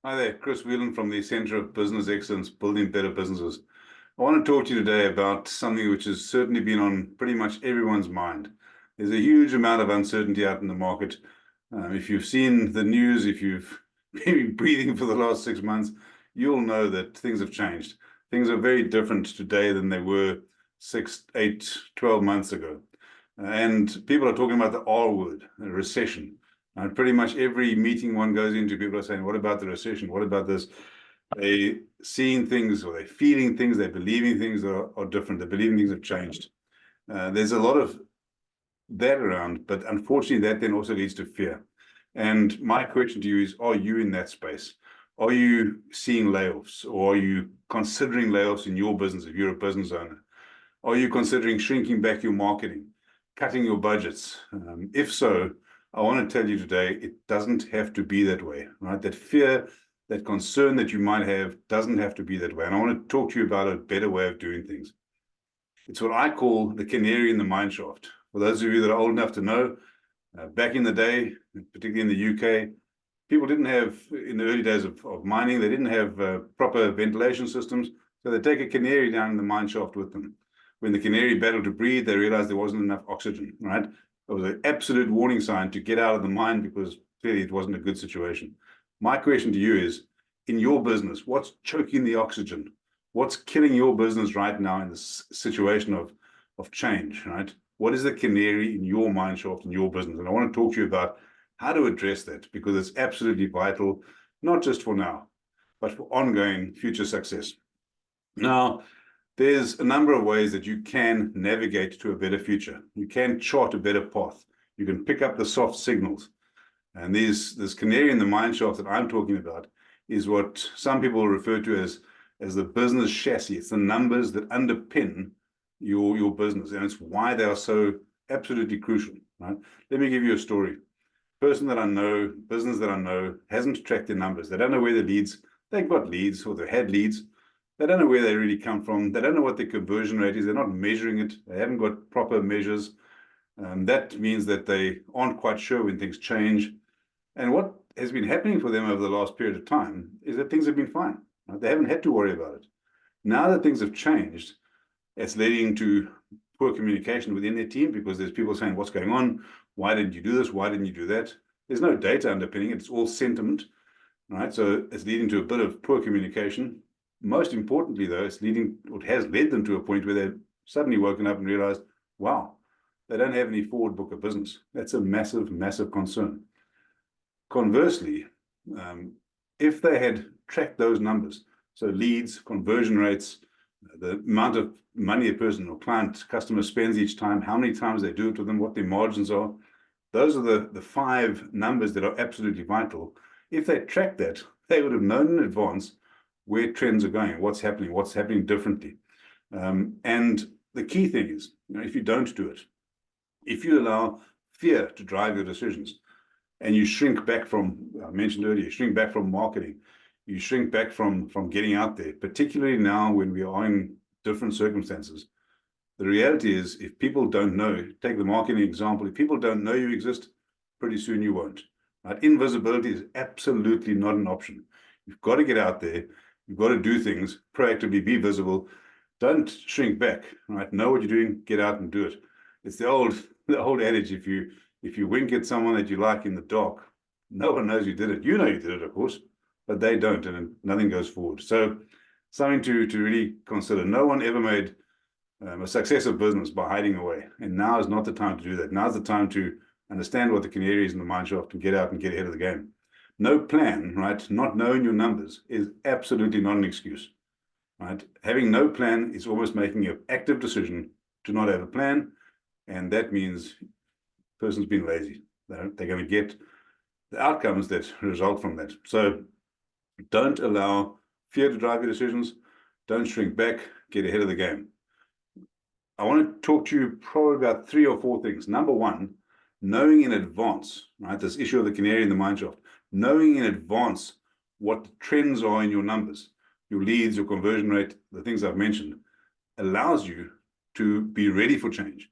Hi there, Chris Whelan from the Center of Business Excellence, Building Better Businesses. I want to talk to you today about something which has certainly been on pretty much everyone's mind. There's a huge amount of uncertainty out in the market. If you've seen the news, if you've been breathing for the last 6 months, you'll know that things have changed. Things are very different today than they were 6, 8, 12 months ago. And people are talking about the R word, a recession. And pretty much every meeting one goes into, people are saying, what about the recession? What about this? They're seeing things, or they're feeling things, they're believing things are different. They're believing things have changed. There's a lot of that around, but unfortunately, that then also leads to fear. And my question to you is, are you in that space? Are you seeing layoffs, or are you considering layoffs in your business if you're a business owner? Are you considering shrinking back your marketing, cutting your budgets? If so, I want to tell you today, it doesn't have to be that way, right? That fear, that concern that you might have doesn't have to be that way. And I want to talk to you about a better way of doing things. It's what I call the canary in the mine shaft. For those of you that are old enough to know, back in the day, particularly in the UK, people didn't have, in the early days of mining, they didn't have proper ventilation systems. So they take a canary down in the mine shaft with them. When the canary battled to breathe, they realized there wasn't enough oxygen, right? It was an absolute warning sign to get out of the mine because clearly it wasn't a good situation. My question to you is, in your business, what's choking the oxygen? What's killing your business right now in this situation of change, right? What is the canary in your mine shaft, in your business? And I want to talk to you about how to address that, because it's absolutely vital, not just for now, but for ongoing future success. Now, there's a number of ways that you can navigate to a better future. You can chart a better path. You can pick up the soft signals. And this canary in the mine shaft that I'm talking about is what some people refer to as the business chassis. It's the numbers that underpin your business, and it's why they are so absolutely crucial, right? Let me give you a story. Person that I know, business that I know, hasn't tracked their numbers. They don't know where the leads, they've got leads, or they had leads. They don't know where they really come from. They don't know what their conversion rate is. They're not measuring it. They haven't got proper measures. That means that they aren't quite sure when things change. And what has been happening for them over the last period of time is that things have been fine. Right? They haven't had to worry about it. Now that things have changed, it's leading to poor communication within their team, because there's people saying, what's going on? Why didn't you do this? Why didn't you do that? There's no data underpinning it. It's all sentiment, right? So it's leading to a bit of poor communication. Most importantly, though, it has led them to a point where they've suddenly woken up and realized, wow, they don't have any forward book of business. That's a massive, massive concern. Conversely, if they had tracked those numbers, so leads, conversion rates, the amount of money a person or client, customer spends each time, how many times they do it with them, what their margins are, those are the 5 numbers that are absolutely vital. If they tracked that, they would have known in advance where trends are going, what's happening differently. And the key thing is, if you don't do it, if you allow fear to drive your decisions, and you shrink back from, I mentioned earlier, you shrink back from marketing, you shrink back from getting out there, particularly now when we are in different circumstances. The reality is, if people don't know, take the marketing example, if people don't know you exist, pretty soon you won't. Right? Invisibility is absolutely not an option. You've got to get out there. You've got to do things proactively, be visible. Don't shrink back. Right? Know what you're doing. Get out and do it. It's the old adage: if you wink at someone that you like in the dark, no one knows you did it. You know you did it, of course, but they don't, and nothing goes forward. So, something to really consider. No one ever made a success of business by hiding away, and now is not the time to do that. Now is the time to understand what the canary is in the mine shaft and get out and get ahead of the game. No plan, right? Not knowing your numbers is absolutely not an excuse, right? Having no plan is almost making an active decision to not have a plan, and that means the person's been lazy. They're going to get the outcomes that result from that. So don't allow fear to drive your decisions. Don't shrink back. Get ahead of the game. I want to talk to you probably about 3 or 4 things. Number one, knowing in advance, right? This issue of the canary in the mine shaft, knowing in advance what the trends are in your numbers, your leads, your conversion rate, the things I've mentioned, allows you to be ready for change,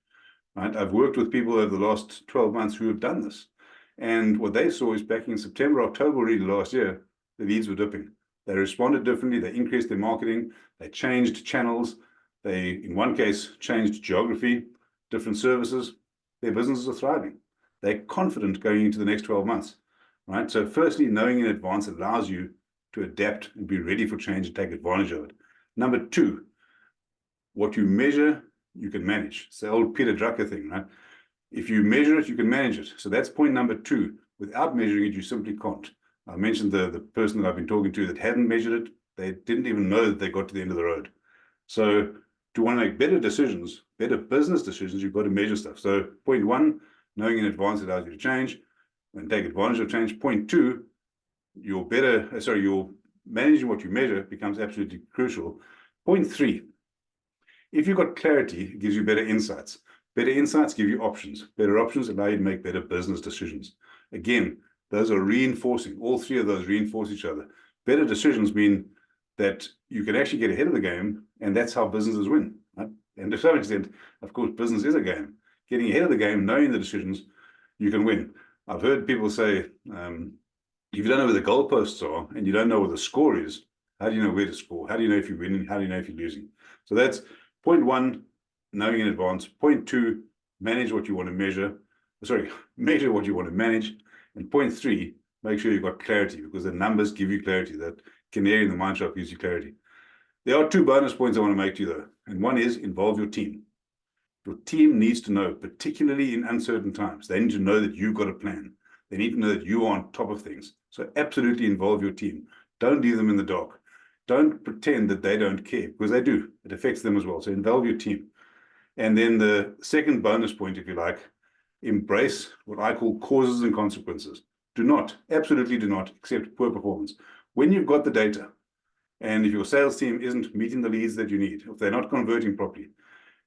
right? I've worked with people over the last 12 months who have done this. And what they saw is back in September, October, really last year, the leads were dipping. They responded differently. They increased their marketing. They changed channels. They, in one case, changed geography, different services. Their businesses are thriving. They're confident going into the next 12 months, right? So firstly, knowing in advance allows you to adapt and be ready for change and take advantage of it. Number two, what you measure, you can manage. It's the old Peter Drucker thing, right? If you measure it, you can manage it. So that's point number two. Without measuring it, you simply can't. I mentioned the person that I've been talking to that hadn't measured it. They didn't even know that they got to the end of the road. So to want to make better decisions, better business decisions, you've got to measure stuff. So point one, knowing in advance allows you to change and take advantage of change. Point two, your managing what you measure becomes absolutely crucial. Point three, if you've got clarity, it gives you better insights. Better insights give you options. Better options allow you to make better business decisions. Again, those are reinforcing. All three of those reinforce each other. Better decisions mean that you can actually get ahead of the game, and that's how businesses win. Right? And to some extent, of course, business is a game. Getting ahead of the game, knowing the decisions, you can win. I've heard people say, if you don't know where the goalposts are and you don't know what the score is, how do you know where to score? How do you know if you're winning? How do you know if you're losing? So that's point one, knowing in advance. Point two, manage what you want to measure. Measure what you want to manage. And point three, make sure you've got clarity, because the numbers give you clarity. That Canary in the mind shop gives you clarity. There are two bonus points I want to make to you, though. And one is involve your team. Your team needs to know, particularly in uncertain times, they need to know that you've got a plan. They need to know that you are on top of things. So absolutely involve your team. Don't leave them in the dark. Don't pretend that they don't care, because they do. It affects them as well. So involve your team. And then the second bonus point, if you like, embrace what I call causes and consequences. Absolutely do not accept poor performance. When you've got the data, and if your sales team isn't meeting the leads that you need, if they're not converting properly,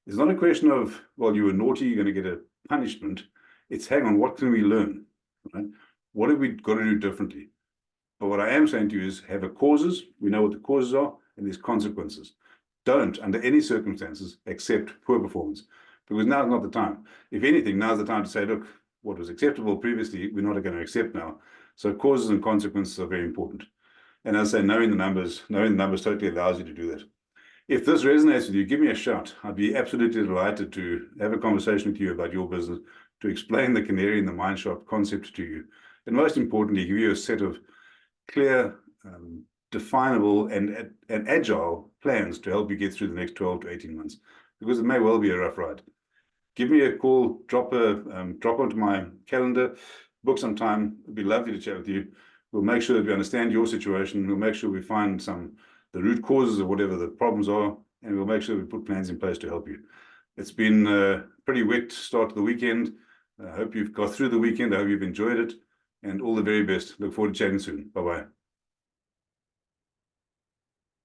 it's not a question of, well, you were naughty, you're going to get a punishment. It's, hang on, what can we learn? Right? What have we got to do differently? But what I am saying to you is have a causes. We know what the causes are, and there's consequences. Don't, under any circumstances, accept poor performance, because now's not the time. If anything, now's the time to say, look, what was acceptable previously, we're not going to accept now. So causes and consequences are very important. And as I say, knowing the numbers totally allows you to do that. If this resonates with you, give me a shout. I'd be absolutely delighted to have a conversation with you about your business, to explain the Canary in the Mind Shop concept to you. And most importantly, give you a set of clear, definable and agile plans to help you get through the next 12 to 18 months, because it may well be a rough ride. Give me a call, drop onto my calendar, book some time. It'd be lovely to chat with you. We'll make sure that we understand your situation. We'll make sure we find the root causes of whatever the problems are, and we'll make sure we put plans in place to help you. It's been a pretty wet start to the weekend. I hope you've got through the weekend. I hope you've enjoyed it, and all the very best. Look forward to chatting soon. Bye-bye.